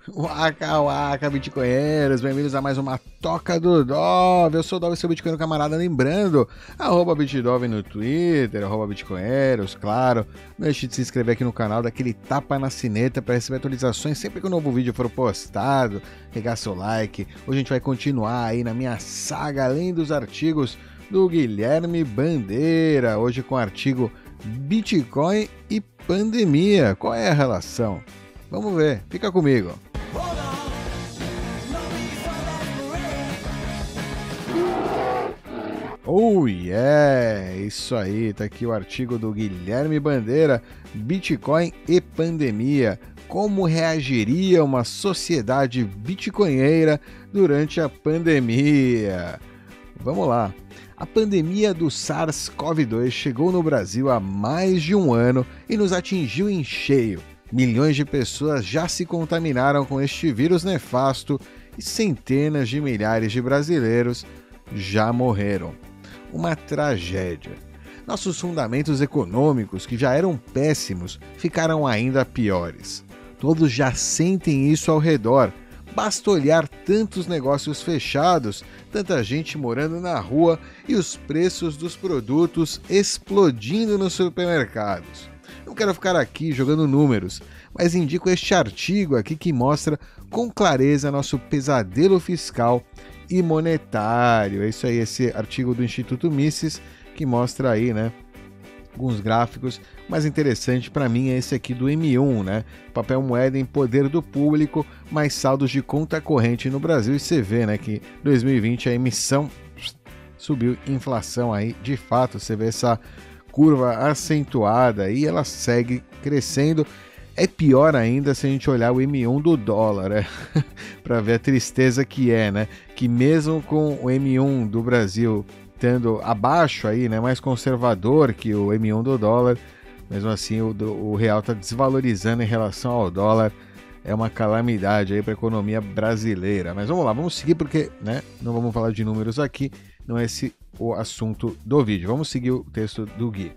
Waka waka, bitcoinheiros, bem-vindos a mais uma Toca do Dove. Eu sou o Dove, seu bitcoinheiro camarada, lembrando, @bitdove no Twitter, @bitcoinheiros, claro. Não deixe de se inscrever aqui no canal, daquele tapa na sineta para receber atualizações sempre que um novo vídeo for postado, pegar seu like. Hoje a gente vai continuar aí na minha saga, além dos artigos do Guilherme Bandeira, hoje com o artigo Bitcoin e pandemia. Qual é a relação? Vamos ver, fica comigo. Oh yeah, isso aí, tá aqui o artigo do Guilherme Bandeira, Bitcoin e pandemia. Como reagiria uma sociedade bitcoinheira durante a pandemia? Vamos lá. A pandemia do SARS-CoV-2 chegou no Brasil há mais de um ano e nos atingiu em cheio. Milhões de pessoas já se contaminaram com este vírus nefasto e centenas de milhares de brasileiros já morreram. Uma tragédia. Nossos fundamentos econômicos, que já eram péssimos, ficaram ainda piores. Todos já sentem isso ao redor. Basta olhar tantos negócios fechados, tanta gente morando na rua e os preços dos produtos explodindo nos supermercados. Não quero ficar aqui jogando números, mas indico este artigo aqui que mostra com clareza nosso pesadelo fiscal e monetário. É isso aí, esse artigo do Instituto Mises que mostra aí, né, alguns gráficos. O mais interessante para mim é esse aqui do M1, né? Papel moeda em poder do público, mais saldos de conta corrente no Brasil. E você vê, né, que 2020 a emissão subiu, inflação aí, de fato, você vê essa curva acentuada e ela segue crescendo. É pior ainda se a gente olhar o M1 do dólar, né? Para ver a tristeza que é, né? Que mesmo com o M1 do Brasil estando abaixo aí, né, mais conservador que o M1 do dólar, mesmo assim o real está desvalorizando em relação ao dólar. É uma calamidade aí para a economia brasileira. Mas vamos lá, vamos seguir porque, né, não vamos falar de números aqui, não é esse o assunto do vídeo. Vamos seguir o texto do Gui.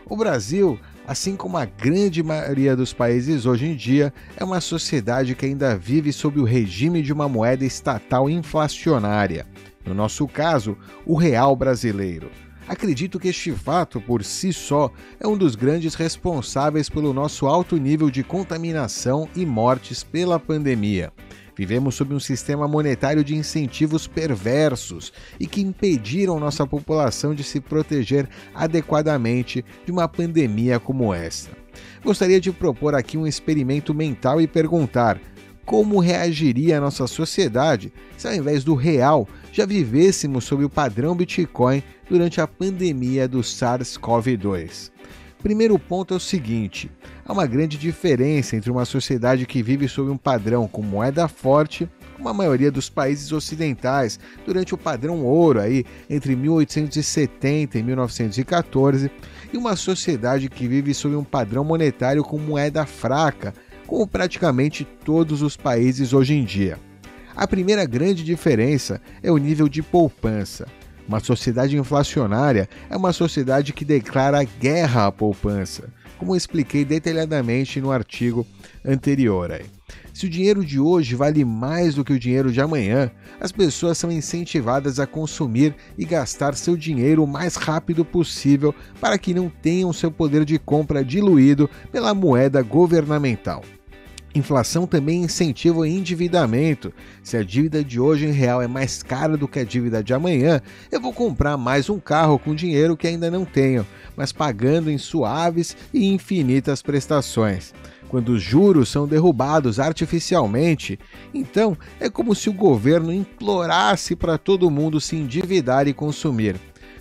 O Brasil, assim como a grande maioria dos países hoje em dia, é uma sociedade que ainda vive sob o regime de uma moeda estatal inflacionária. No nosso caso, o real brasileiro. Acredito que este fato, por si só, é um dos grandes responsáveis pelo nosso alto nível de contaminação e mortes pela pandemia. Vivemos sob um sistema monetário de incentivos perversos e que impediram nossa população de se proteger adequadamente de uma pandemia como esta. Gostaria de propor aqui um experimento mental e perguntar: como reagiria a nossa sociedade se, ao invés do real, já vivêssemos sob o padrão Bitcoin durante a pandemia do SARS-CoV-2? Primeiro ponto é o seguinte: há uma grande diferença entre uma sociedade que vive sob um padrão com moeda forte, como a maioria dos países ocidentais, durante o padrão ouro aí, entre 1870 e 1914, e uma sociedade que vive sob um padrão monetário com moeda fraca, como praticamente todos os países hoje em dia. A primeira grande diferença é o nível de poupança. Uma sociedade inflacionária é uma sociedade que declara guerra à poupança, como eu expliquei detalhadamente no artigo anterior. Se o dinheiro de hoje vale mais do que o dinheiro de amanhã, as pessoas são incentivadas a consumir e gastar seu dinheiro o mais rápido possível para que não tenham seu poder de compra diluído pela moeda governamental. Inflação também incentiva o endividamento. Se a dívida de hoje em real é mais cara do que a dívida de amanhã, eu vou comprar mais um carro com dinheiro que ainda não tenho, mas pagando em suaves e infinitas prestações. Quando os juros são derrubados artificialmente, então é como se o governo implorasse para todo mundo se endividar e consumir.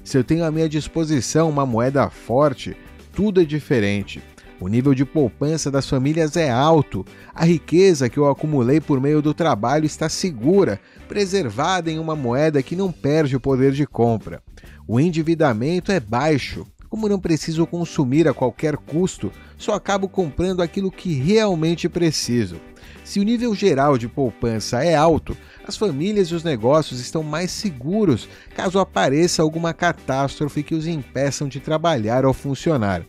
Se eu tenho à minha disposição uma moeda forte, tudo é diferente. O nível de poupança das famílias é alto, a riqueza que eu acumulei por meio do trabalho está segura, preservada em uma moeda que não perde o poder de compra. O endividamento é baixo. Como não preciso consumir a qualquer custo, só acabo comprando aquilo que realmente preciso. Se o nível geral de poupança é alto, as famílias e os negócios estão mais seguros caso apareça alguma catástrofe que os impeçam de trabalhar ou funcionar.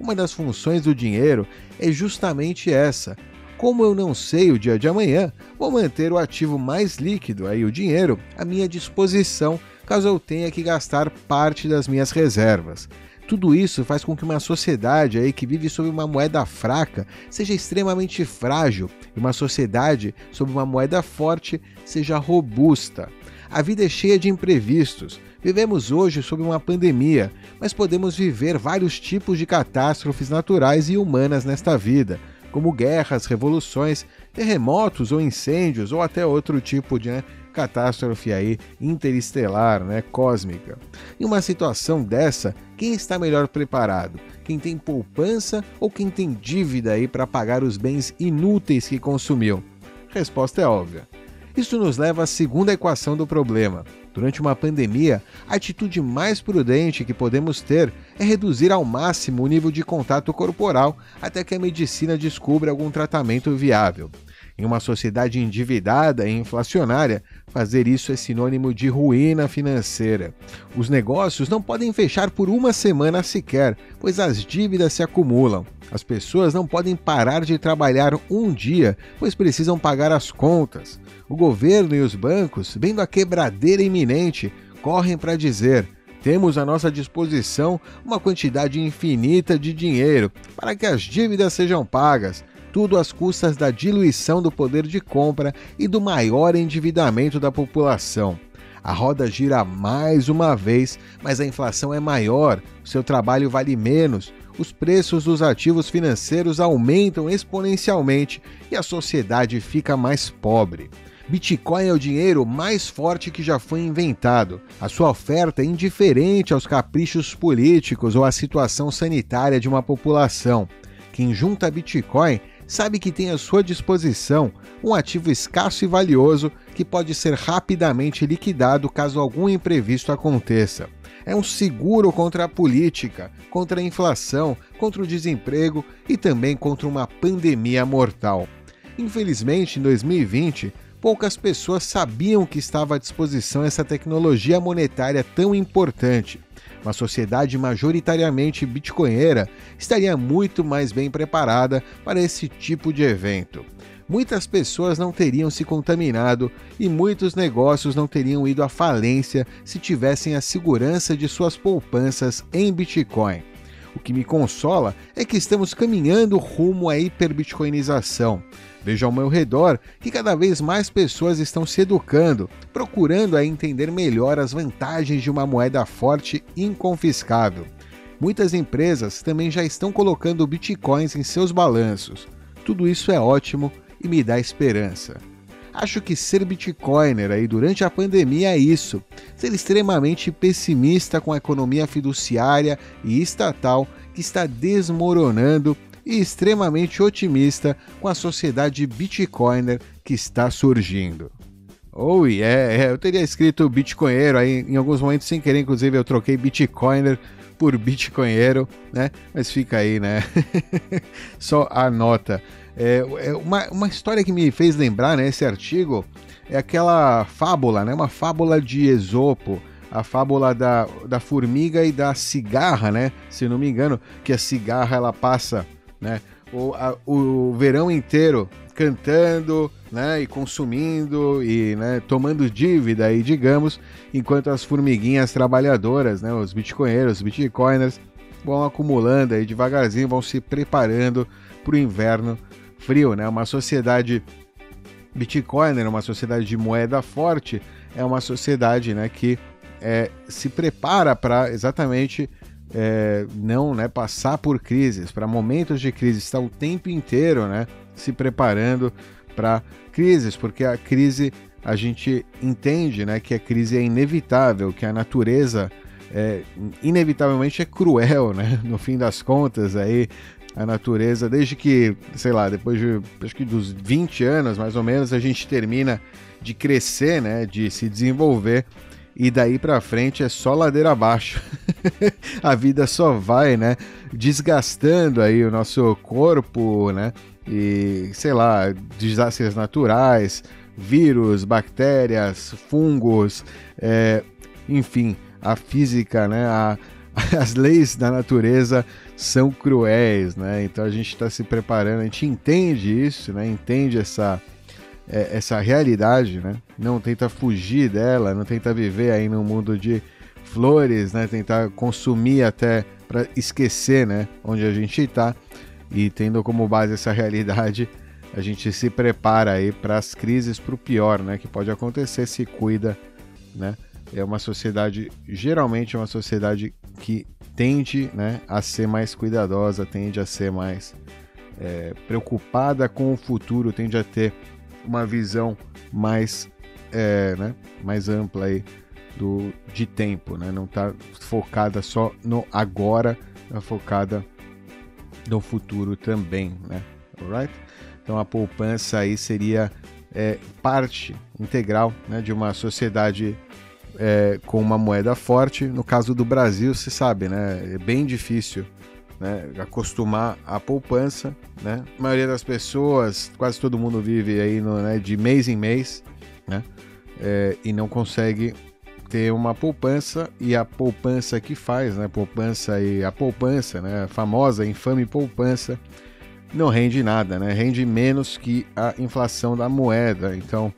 Uma das funções do dinheiro é justamente essa: Como eu não sei o dia de amanhã, vou manter o ativo mais líquido, aí o dinheiro, à minha disposição, caso eu tenha que gastar parte das minhas reservas. Tudo isso faz com que uma sociedade aí que vive sob uma moeda fraca seja extremamente frágil e uma sociedade sob uma moeda forte seja robusta. A vida é cheia de imprevistos. Vivemos hoje sob uma pandemia, mas podemos viver vários tipos de catástrofes naturais e humanas nesta vida, como guerras, revoluções, terremotos ou incêndios ou até outro tipo de catástrofe aí interestelar, cósmica. Em uma situação dessa, quem está melhor preparado? Quem tem poupança ou quem tem dívida aí para pagar os bens inúteis que consumiu? A resposta é óbvia. Isso nos leva à segunda equação do problema. Durante uma pandemia, a atitude mais prudente que podemos ter é reduzir ao máximo o nível de contato corporal até que a medicina descubra algum tratamento viável. Em uma sociedade endividada e inflacionária, fazer isso é sinônimo de ruína financeira. Os negócios não podem fechar por uma semana sequer, pois as dívidas se acumulam. As pessoas não podem parar de trabalhar um dia, pois precisam pagar as contas. O governo e os bancos, vendo a quebradeira iminente, correm para dizer: temos à nossa disposição uma quantidade infinita de dinheiro para que as dívidas sejam pagas, tudo às custas da diluição do poder de compra e do maior endividamento da população. A roda gira mais uma vez, mas a inflação é maior, o seu trabalho vale menos, os preços dos ativos financeiros aumentam exponencialmente e a sociedade fica mais pobre. Bitcoin é o dinheiro mais forte que já foi inventado. A sua oferta é indiferente aos caprichos políticos ou à situação sanitária de uma população. Quem junta Bitcoin sabe que tem à sua disposição um ativo escasso e valioso que pode ser rapidamente liquidado caso algum imprevisto aconteça. É um seguro contra a política, contra a inflação, contra o desemprego e também contra uma pandemia mortal. Infelizmente, em 2020, poucas pessoas sabiam que estava à disposição essa tecnologia monetária tão importante. Uma sociedade majoritariamente bitcoinheira estaria muito mais bem preparada para esse tipo de evento. Muitas pessoas não teriam se contaminado e muitos negócios não teriam ido à falência se tivessem a segurança de suas poupanças em Bitcoin. O que me consola é que estamos caminhando rumo à hiperbitcoinização. Vejo ao meu redor que cada vez mais pessoas estão se educando, procurando entender melhor as vantagens de uma moeda forte e inconfiscável. Muitas empresas também já estão colocando bitcoins em seus balanços. Tudo isso é ótimo e me dá esperança. Acho que ser bitcoiner durante a pandemia é isso, ser extremamente pessimista com a economia fiduciária e estatal que está desmoronando e extremamente otimista com a sociedade bitcoiner que está surgindo. Oh yeah, eu teria escrito bitcoinheiro aí em alguns momentos sem querer, inclusive eu troquei bitcoiner por bitcoinheiro, mas fica aí, só a nota. Uma história que me fez lembrar, esse artigo, é aquela fábula, uma fábula de Esopo, a fábula da formiga e da cigarra, se não me engano, que a cigarra ela passa o verão inteiro cantando, e consumindo e tomando dívida, aí, digamos, enquanto as formiguinhas trabalhadoras, os bitcoinheiros, os bitcoiners, vão acumulando aí devagarzinho, vão se preparando para o inverno frio, Uma sociedade bitcoiner, uma sociedade de moeda forte, é uma sociedade, que se prepara para exatamente não passar por crises, para momentos de crise, está o tempo inteiro se preparando para crises, porque a crise, a gente entende que a crise é inevitável, que a natureza inevitavelmente é cruel, no fim das contas, aí a natureza, desde que, sei lá, depois de, acho que dos 20 anos mais ou menos, a gente termina de crescer, de se desenvolver, e daí pra frente é só ladeira abaixo. A vida só vai, desgastando aí o nosso corpo, e, sei lá, desastres naturais, vírus, bactérias, fungos, enfim, a física, as leis da natureza são cruéis, né? Então a gente está se preparando, a gente entende isso, né? Entende essa realidade, né? Não tenta fugir dela, não tenta viver aí num mundo de flores, né? Tentar consumir até para esquecer, né? Onde a gente está, e tendo como base essa realidade, a gente se prepara aí para as crises, para o pior, né? Que pode acontecer, se cuida, né? É uma sociedade, geralmente é uma sociedade que tende, né, a ser mais cuidadosa, tende a ser mais preocupada com o futuro, tende a ter uma visão mais, né, mais ampla aí de tempo, né? Não está focada só no agora, está focada no futuro também, né? Alright? Então a poupança aí seria parte integral, né, de uma sociedade com uma moeda forte. No caso do Brasil, você sabe, né? É bem difícil, né, acostumar a poupança, né? A maioria das pessoas, quase todo mundo vive aí né, de mês em mês, né? E não consegue ter uma poupança, e a poupança que faz, né? A poupança, né? A famosa, infame poupança, não rende nada, né? Rende menos que a inflação da moeda. Então,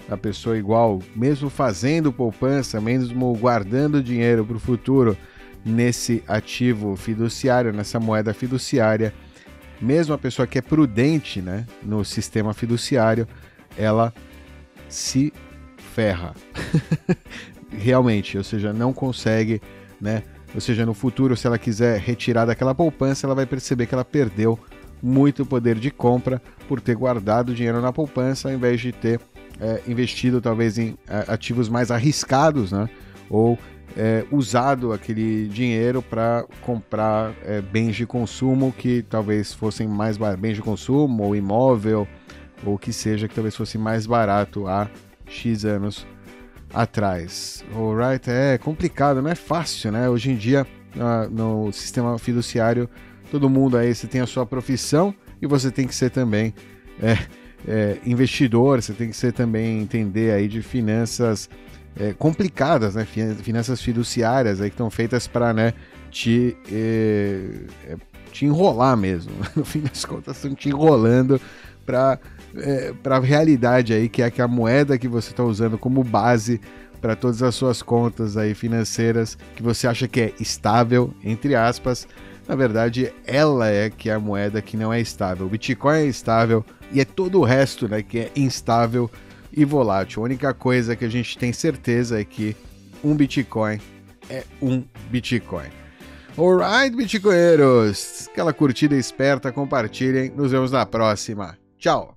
a pessoa igual, mesmo fazendo poupança, mesmo guardando dinheiro para o futuro nesse ativo fiduciário, nessa moeda fiduciária, mesmo a pessoa que é prudente, né, no sistema fiduciário, ela se ferra. Realmente, ou seja, não consegue, né? Ou seja, no futuro, se ela quiser retirar daquela poupança, ela vai perceber que ela perdeu muito poder de compra por ter guardado dinheiro na poupança, ao invés de ter investido talvez em ativos mais arriscados, né? Ou usado aquele dinheiro para comprar bens de consumo que talvez fossem mais baratos, bens de consumo ou imóvel, ou o que seja, que talvez fosse mais barato há X anos atrás. Alright? É complicado, não é fácil, né? Hoje em dia, no sistema fiduciário, todo mundo aí, você tem a sua profissão e você tem que ser também investidor, você tem que ser também, entender aí de finanças complicadas, né? Finanças fiduciárias aí que estão feitas para, né, te enrolar mesmo. No fim das contas, estão te enrolando para a realidade aí, que é que a moeda que você está usando como base para todas as suas contas aí financeiras, que você acha que é estável, entre aspas, na verdade ela é que é a moeda que não é estável. O Bitcoin é estável e é todo o resto, né, que é instável e volátil. A única coisa que a gente tem certeza é que um Bitcoin é um Bitcoin. Alright, Bitcoinheiros! Aquela curtida esperta, compartilhem. Nos vemos na próxima. Tchau!